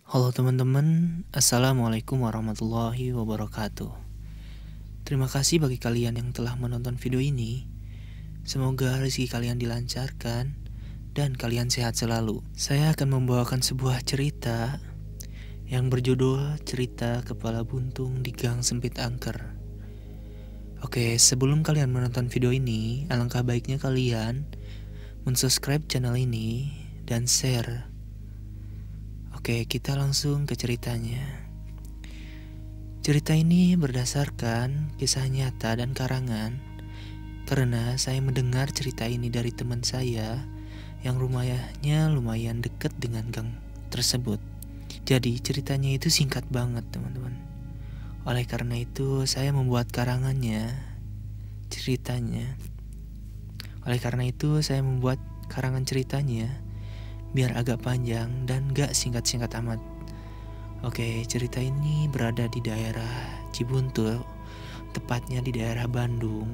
Halo teman-teman, Assalamualaikum warahmatullahi wabarakatuh. Terima kasih bagi kalian yang telah menonton video ini. Semoga rezeki kalian dilancarkan dan kalian sehat selalu. Saya akan membawakan sebuah cerita yang berjudul Cerita Kepala Buntung di Gang Sempit Angker. Oke, sebelum kalian menonton video ini, alangkah baiknya kalian mensubscribe channel ini dan share. Oke, kita langsung ke ceritanya. Cerita ini berdasarkan kisah nyata dan karangan karena saya mendengar cerita ini dari teman saya yang rumahnya lumayan dekat dengan gang tersebut. Jadi ceritanya itu singkat banget teman-teman. Oleh karena itu saya membuat ceritanya. Oleh karena itu saya membuat karangan ceritanya biar agak panjang dan gak singkat-singkat amat. Oke, cerita ini berada di daerah Cibuntu, tepatnya di daerah Bandung.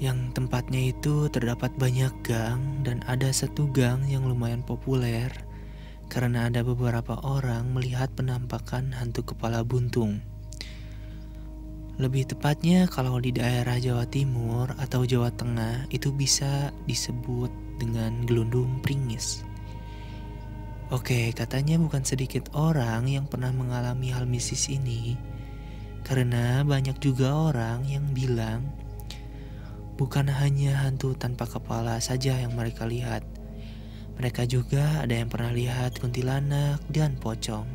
Yang tempatnya itu terdapat banyak gang dan ada satu gang yang lumayan populer karena ada beberapa orang melihat penampakan hantu kepala buntung. Lebih tepatnya kalau di daerah Jawa Timur atau Jawa Tengah itu bisa disebut dengan gelundung pringis. Oke, katanya bukan sedikit orang yang pernah mengalami hal mistis ini, karena banyak juga orang yang bilang bukan hanya hantu tanpa kepala saja yang mereka lihat. Mereka juga ada yang pernah lihat kuntilanak dan pocong.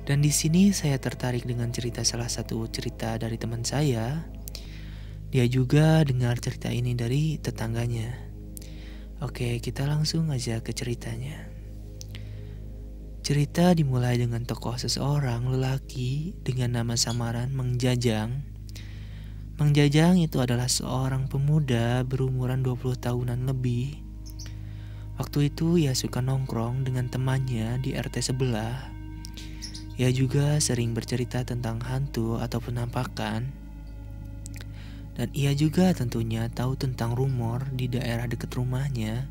Dan di sini saya tertarik dengan salah satu cerita dari teman saya. Dia juga dengar cerita ini dari tetangganya. Oke, kita langsung aja ke ceritanya. Cerita dimulai dengan tokoh seseorang lelaki dengan nama samaran Mang Jajang. Mang Jajang itu adalah seorang pemuda berumuran 20 tahunan lebih. Waktu itu ia suka nongkrong dengan temannya di RT sebelah. Ia juga sering bercerita tentang hantu atau penampakan. Dan ia juga tentunya tahu tentang rumor di daerah dekat rumahnya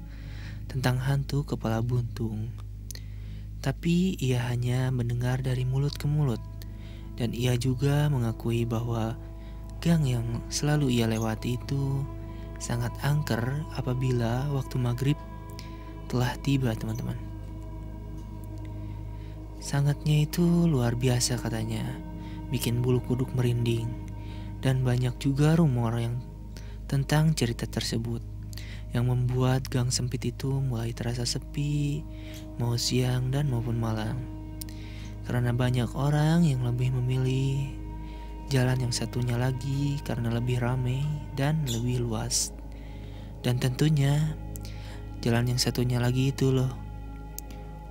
tentang hantu kepala buntung. Tapi ia hanya mendengar dari mulut ke mulut. Dan ia juga mengakui bahwa gang yang selalu ia lewati itu sangat angker apabila waktu maghrib telah tiba teman-teman. Sangatnya itu luar biasa katanya, bikin bulu kuduk merinding. Dan banyak juga rumor yang tentang cerita tersebut yang membuat gang sempit itu mulai terasa sepi, mau siang dan maupun malam. Karena banyak orang yang lebih memilih jalan yang satunya lagi karena lebih ramai dan lebih luas. Dan tentunya jalan yang satunya lagi itu loh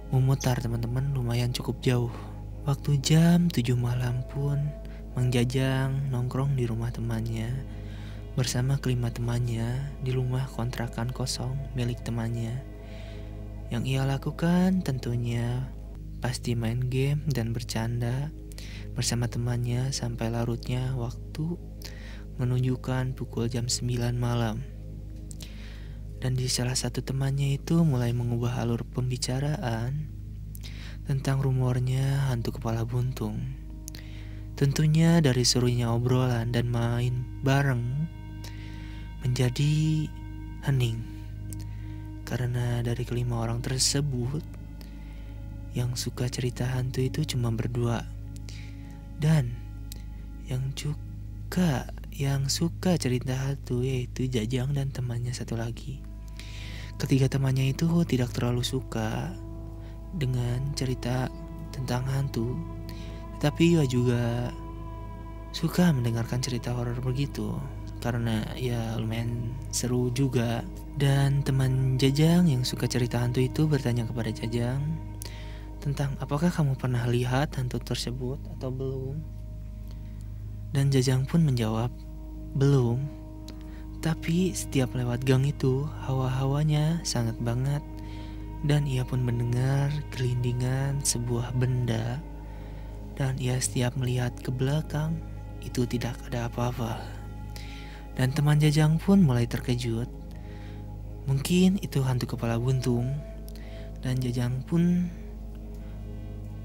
memutar teman-teman lumayan cukup jauh. Waktu jam 7 malam pun Mang Jajang nongkrong di rumah temannya bersama kelima temannya di rumah kontrakan kosong milik temannya. Yang ia lakukan tentunya pasti main game dan bercanda bersama temannya sampai larutnya waktu menunjukkan pukul jam 9 malam. Dan di salah satu temannya itu mulai mengubah alur pembicaraan tentang rumornya hantu kepala buntung. Tentunya dari serunya obrolan dan main bareng menjadi hening. Karena dari kelima orang tersebut yang suka cerita hantu itu cuma berdua. Dan yang suka cerita hantu yaitu Jajang dan temannya satu lagi. Ketiga temannya itu tidak terlalu suka dengan cerita tentang hantu, tetapi ia juga suka mendengarkan cerita horor begitu karena ya lumayan seru juga. Dan teman Jajang yang suka cerita hantu itu bertanya kepada Jajang tentang apakah kamu pernah lihat hantu tersebut atau belum. Dan Jajang pun menjawab belum. Tapi setiap lewat gang itu hawa-hawanya sangat banget. Dan ia pun mendengar gelindingan sebuah benda. Dan ia setiap melihat ke belakang itu tidak ada apa-apa. Dan teman Jajang pun mulai terkejut. Mungkin itu hantu kepala buntung. Dan Jajang pun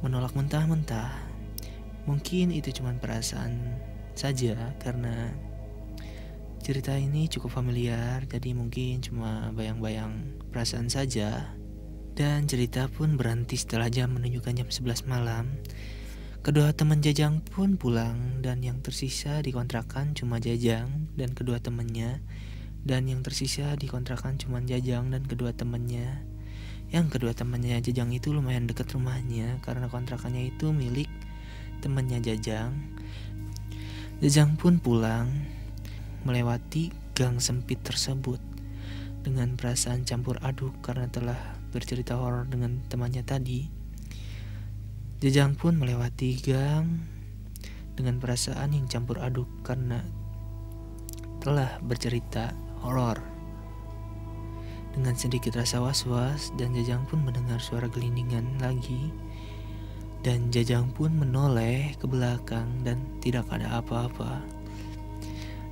menolak mentah-mentah. Mungkin itu cuma perasaan saja karena cerita ini cukup familiar, jadi mungkin cuma bayang-bayang perasaan saja. Dan cerita pun berhenti setelah jam menunjukkan jam 11 malam. Kedua teman Jajang pun pulang dan yang tersisa di kontrakan cuma Jajang dan kedua temannya. Dan yang tersisa di kontrakan cuma Jajang dan kedua temannya. Yang kedua temannya Jajang itu lumayan dekat rumahnya karena kontrakannya itu milik temannya Jajang. Jajang pun pulang melewati gang sempit tersebut dengan perasaan campur aduk karena telah bercerita horor dengan temannya tadi. Jajang pun melewati gang dengan perasaan yang campur aduk karena telah bercerita horor. Dengan sedikit rasa was-was dan Jajang pun mendengar suara gelindingan lagi. Dan Jajang pun menoleh ke belakang dan tidak ada apa-apa.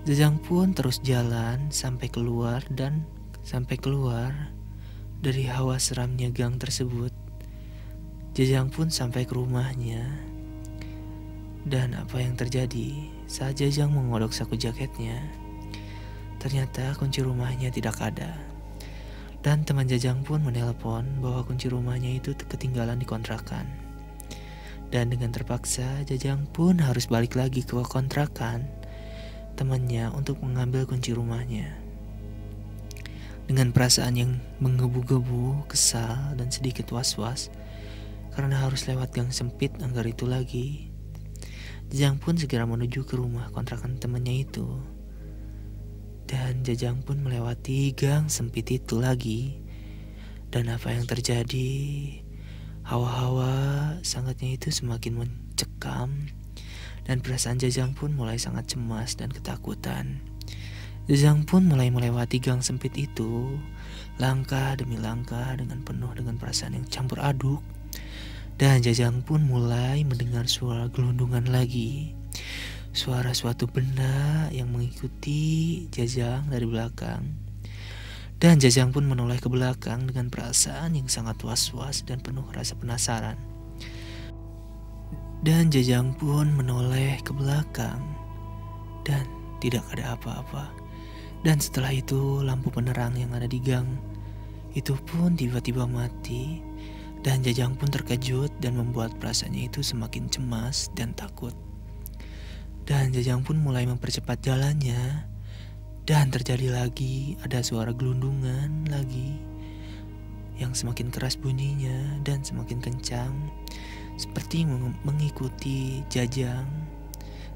Jajang pun terus jalan sampai keluar dari hawa seramnya gang tersebut. Jajang pun sampai ke rumahnya. Dan apa yang terjadi saat Jajang mengodok saku jaketnya? Ternyata kunci rumahnya tidak ada. Dan teman Jajang pun menelpon bahwa kunci rumahnya itu ketinggalan di kontrakan. Dan dengan terpaksa Jajang pun harus balik lagi ke kontrakan temannya untuk mengambil kunci rumahnya. Dengan perasaan yang menggebu-gebu, kesal dan sedikit was-was karena harus lewat gang sempit anggar itu lagi, Jajang pun segera menuju ke rumah kontrakan temannya itu. Dan Jajang pun melewati gang sempit itu lagi. Dan apa yang terjadi? Hawa-hawa sangatnya itu semakin mencekam. Dan perasaan Jajang pun mulai sangat cemas dan ketakutan. Jajang pun mulai melewati gang sempit itu, langkah demi langkah dengan penuh dengan perasaan yang campur aduk. Dan Jajang pun mulai mendengar suara gelundungan lagi. Suara suatu benda yang mengikuti Jajang dari belakang. Dan Jajang pun menoleh ke belakang dengan perasaan yang sangat was-was dan penuh rasa penasaran. Dan Jajang pun menoleh ke belakang dan tidak ada apa-apa. Dan setelah itu lampu penerang yang ada di gang itu pun tiba-tiba mati. Dan Jajang pun terkejut dan membuat perasaannya itu semakin cemas dan takut. Dan Jajang pun mulai mempercepat jalannya. Dan terjadi lagi ada suara gelundungan lagi yang semakin keras bunyinya dan semakin kencang, seperti mengikuti Jajang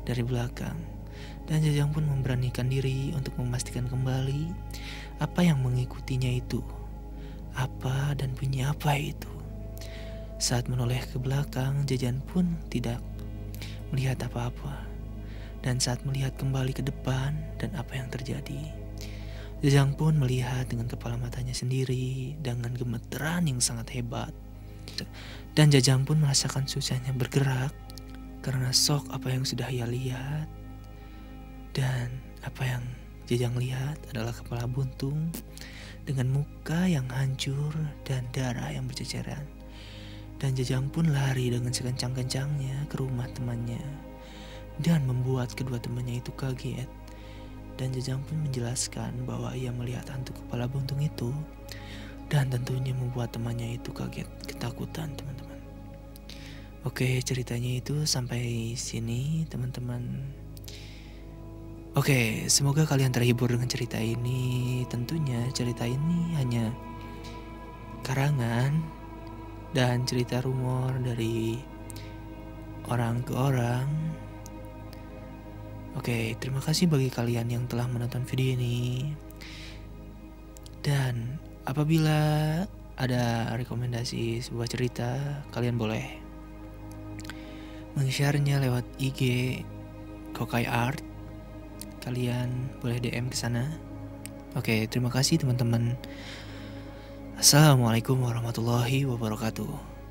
dari belakang. Dan Jajang pun memberanikan diri untuk memastikan kembali apa yang mengikutinya itu. Apa dan bunyi apa itu? Saat menoleh ke belakang, Jajang pun tidak melihat apa-apa. Dan saat melihat kembali ke depan dan apa yang terjadi, Jajang pun melihat dengan kepala matanya sendiri dengan gemeteran yang sangat hebat. Dan Jajang pun merasakan susahnya bergerak karena shock apa yang sudah ia lihat. Dan apa yang Jajang lihat adalah kepala buntung dengan muka yang hancur dan darah yang berceceran. Dan Jajang pun lari dengan sekencang-kencangnya ke rumah temannya dan membuat kedua temannya itu kaget. Dan Jajang pun menjelaskan bahwa ia melihat hantu kepala buntung itu. Dan tentunya membuat temannya itu kaget, ketakutan teman-teman. Oke, ceritanya itu sampai sini teman-teman. Oke, semoga kalian terhibur dengan cerita ini. Tentunya cerita ini hanya karangan dan cerita rumor dari orang ke orang. Oke, terima kasih bagi kalian yang telah menonton video ini. Dan apabila ada rekomendasi sebuah cerita, kalian boleh meng-share-nya lewat IG Kokai Art. Kalian boleh DM ke sana. Oke, terima kasih teman-teman. Assalamualaikum warahmatullahi wabarakatuh.